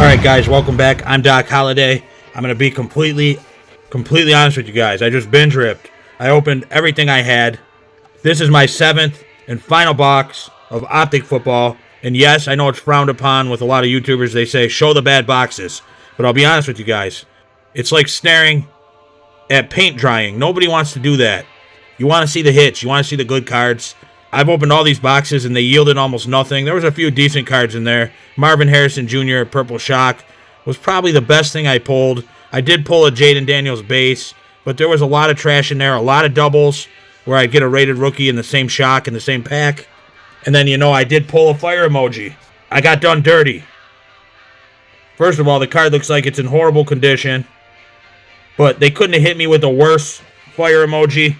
Alright guys, welcome back. I'm Doc Holliday. I'm going to be completely honest with you guys. I just binge ripped. I opened everything I had. This is my 7th and final box of Optic football. And yes, I know it's frowned upon with a lot of YouTubers. They say, show the bad boxes. But I'll be honest with you guys. It's like staring at paint drying. Nobody wants to do that. You want to see the hits. You want to see the good cards. I've opened all these boxes, and they yielded almost nothing. There was a few decent cards in there. Marvin Harrison Jr., Purple Shock, was probably the best thing I pulled. I did pull a Jayden Daniels base, but there was a lot of trash in there, a lot of doubles, where I'd get a rated rookie in the same shock in the same pack. And then, I did pull a fire emoji. I got done dirty. First of all, the card looks like it's in horrible condition, but they couldn't have hit me with a worse fire emoji.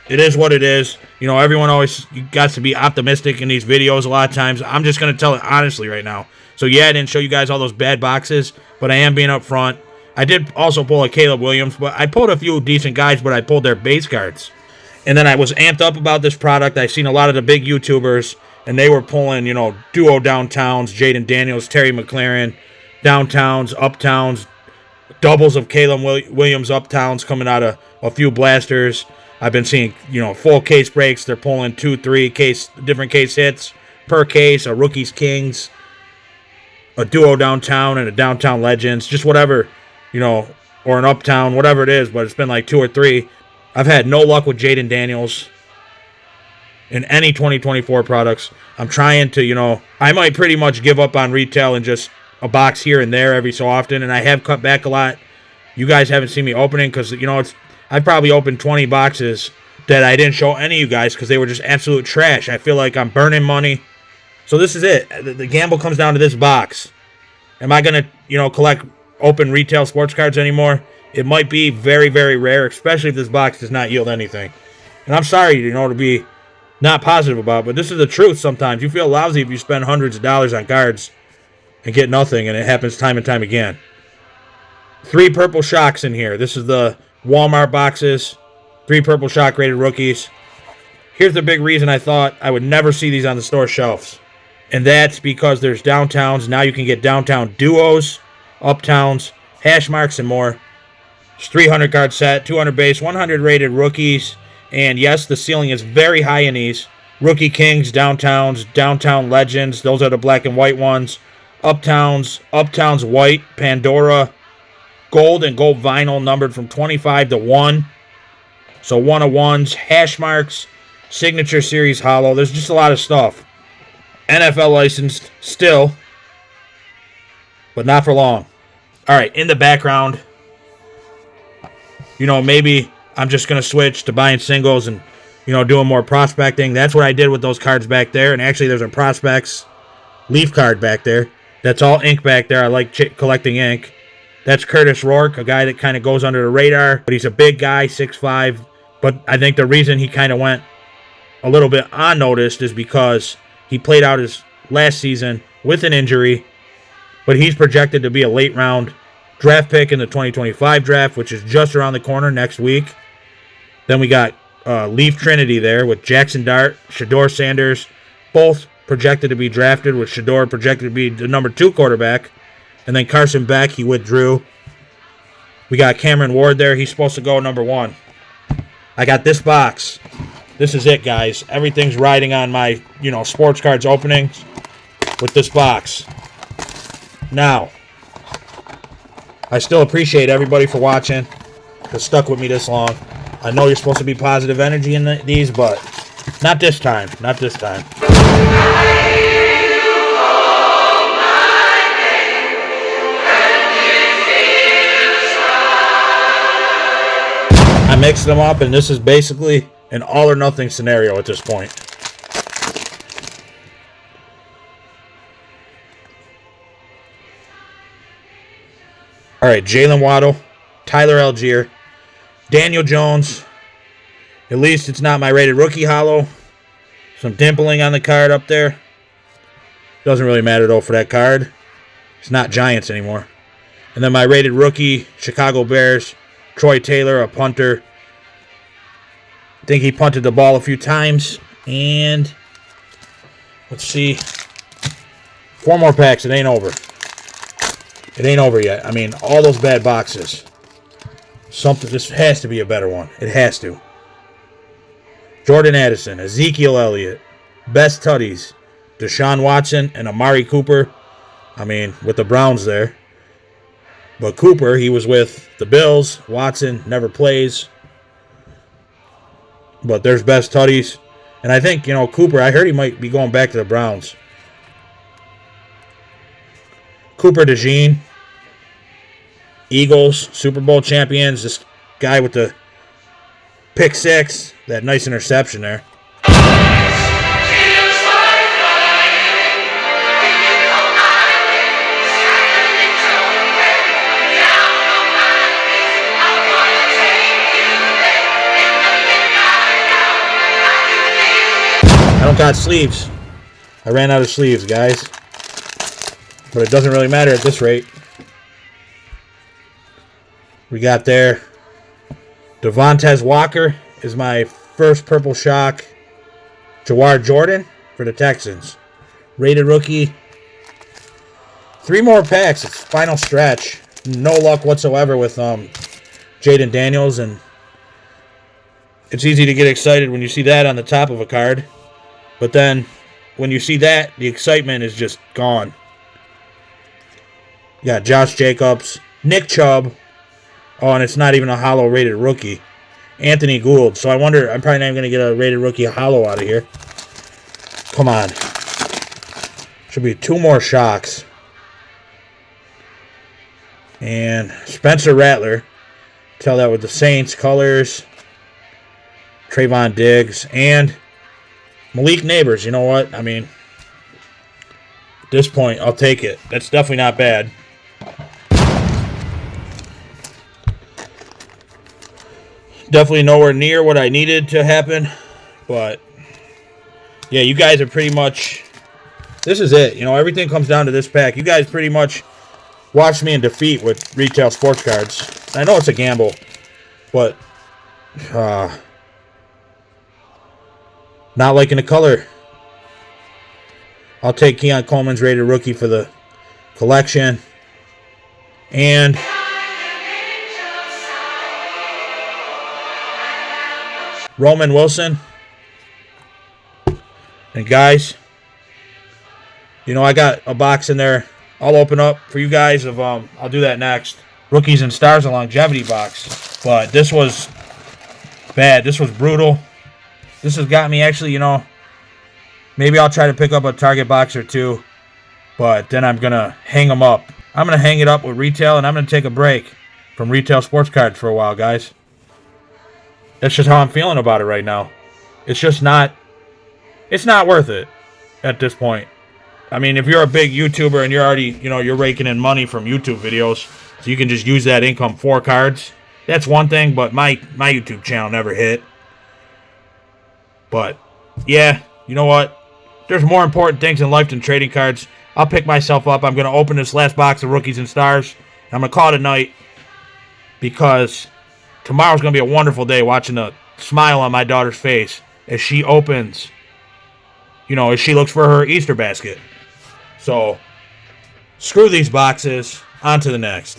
It is what it is. Everyone always got to be optimistic in these videos a lot of times. I'm just going to tell it honestly right now. So, yeah, I didn't show you guys all those bad boxes, but I am being upfront. I did also pull a Caleb Williams, but I pulled a few decent guys, but I pulled their base cards. And then I was amped up about this product. I seen a lot of the big YouTubers, and they were pulling, duo downtowns, Jayden Daniels, Terry McLaurin, downtowns, uptowns, doubles of Caleb Williams uptowns coming out of a few blasters. I've been seeing, full case breaks. They're pulling 2, 3 different case hits per case, a Rookies Kings, a duo downtown, and a downtown legends, just whatever, or an uptown, whatever it is, but it's been like 2 or 3. I've had no luck with Jayden Daniels in any 2024 products. I'm trying to, I might pretty much give up on retail and just a box here and there every so often, and I have cut back a lot. You guys haven't seen me opening because, I've probably opened 20 boxes that I didn't show any of you guys because they were just absolute trash. I feel like I'm burning money. So this is it. The gamble comes down to this box. Am I going to, collect open retail sports cards anymore? It might be very, very rare, especially if this box does not yield anything. And I'm sorry, to be not positive about it, but this is the truth sometimes. You feel lousy if you spend hundreds of dollars on cards and get nothing, and it happens time and time again. 3 Purple Shocks in here. This is the Walmart boxes, 3 Purple Shock rated rookies. Here's the big reason I thought I would never see these on the store shelves. And that's because there's downtowns. Now you can get downtown duos, uptowns, hash marks, and more. It's 300 card set, 200 base, 100 rated rookies. And yes, the ceiling is very high in these. Rookie Kings, downtowns, downtown legends. Those are the black and white ones. Uptowns white, Pandora, gold and gold vinyl numbered from 25 to 1. So 1 of 1s, hash marks, signature series hollow. There's just a lot of stuff. NFL licensed still, but not for long. All right, in the background, maybe I'm just going to switch to buying singles and, doing more prospecting. That's what I did with those cards back there. And actually, there's a prospects leaf card back there. That's all ink back there. I like collecting ink. That's Curtis Rourke, a guy that kind of goes under the radar, but he's a big guy, 6'5". But I think the reason he kind of went a little bit unnoticed is because he played out his last season with an injury, but he's projected to be a late-round draft pick in the 2025 draft, which is just around the corner next week. Then we got Leaf Trinity there with Jackson Dart, Shedeur Sanders, both projected to be drafted, with Shedeur projected to be the number 2 quarterback. And then Carson Beck, he withdrew. We got Cameron Ward there. He's supposed to go number 1. I got this box. This is it, guys. Everything's riding on my, sports cards openings with this box. Now, I still appreciate everybody for watching, that stuck with me this long. I know you're supposed to be positive energy in these, but not this time. Not this time. I mixed them up, and this is basically an all or nothing scenario at this point. All right, Jalen Waddle, Tyler Algier, Daniel Jones. At least it's not my rated rookie hollow. Some dimpling on the card up there. Doesn't really matter, though, for that card. It's not Giants anymore. And then my rated rookie, Chicago Bears, Troy Taylor, a punter. I think he punted the ball a few times. And let's see. 4 more packs. It ain't over. It ain't over yet. I mean, all those bad boxes. This has to be a better one. It has to. Jordan Addison, Ezekiel Elliott, Best Tutties, Deshaun Watson, and Amari Cooper. I mean, with the Browns there. But Cooper, he was with the Bills. Watson never plays. But there's Best Tutties. And I think, Cooper, I heard he might be going back to the Browns. Cooper DeJean, Eagles, Super Bowl champions. This guy with the pick six, that nice interception there. I don't got sleeves. I ran out of sleeves, guys. But it doesn't really matter at this rate. We got there. Devontae Walker is my first purple shock. Jawar Jordan for the Texans. Rated rookie. 3 more packs. It's final stretch. No luck whatsoever with Jayden Daniels. And it's easy to get excited when you see that on the top of a card. But then, when you see that, the excitement is just gone. You got Josh Jacobs, Nick Chubb. Oh, and it's not even a hollow rated rookie. Anthony Gould. So I wonder, I'm probably not even going to get a rated rookie hollow out of here. Come on. Should be 2 more shocks. And Spencer Rattler. Tell that with the Saints colors. Trayvon Diggs. And Malik Neighbors, you know what? I mean, at this point, I'll take it. That's definitely not bad. Definitely nowhere near what I needed to happen. But, yeah, you guys are pretty much... This is it. Everything comes down to this pack. You guys pretty much watched me in defeat with retail sports cards. I know it's a gamble, but... not liking the color. I'll take Keon Coleman's rated rookie for the collection. And Roman Wilson. And guys, I got a box in there. I'll open up for you guys of I'll do that next. Rookies and Stars, a longevity box. But this was bad. This was brutal. This has got me actually, maybe I'll try to pick up a Target box or 2, but then I'm going to hang them up. I'm going to hang it up with retail, and I'm going to take a break from retail sports cards for a while, guys. That's just how I'm feeling about it right now. It's just not, it's not worth it at this point. I mean, if you're a big YouTuber and you're already, you're raking in money from YouTube videos, so you can just use that income for cards, that's one thing, but my YouTube channel never hit. But, yeah, you know what? There's more important things in life than trading cards. I'll pick myself up. I'm going to open this last box of Rookies and Stars. And I'm going to call it a night because tomorrow's going to be a wonderful day watching the smile on my daughter's face as she opens, as she looks for her Easter basket. So, screw these boxes. On to the next.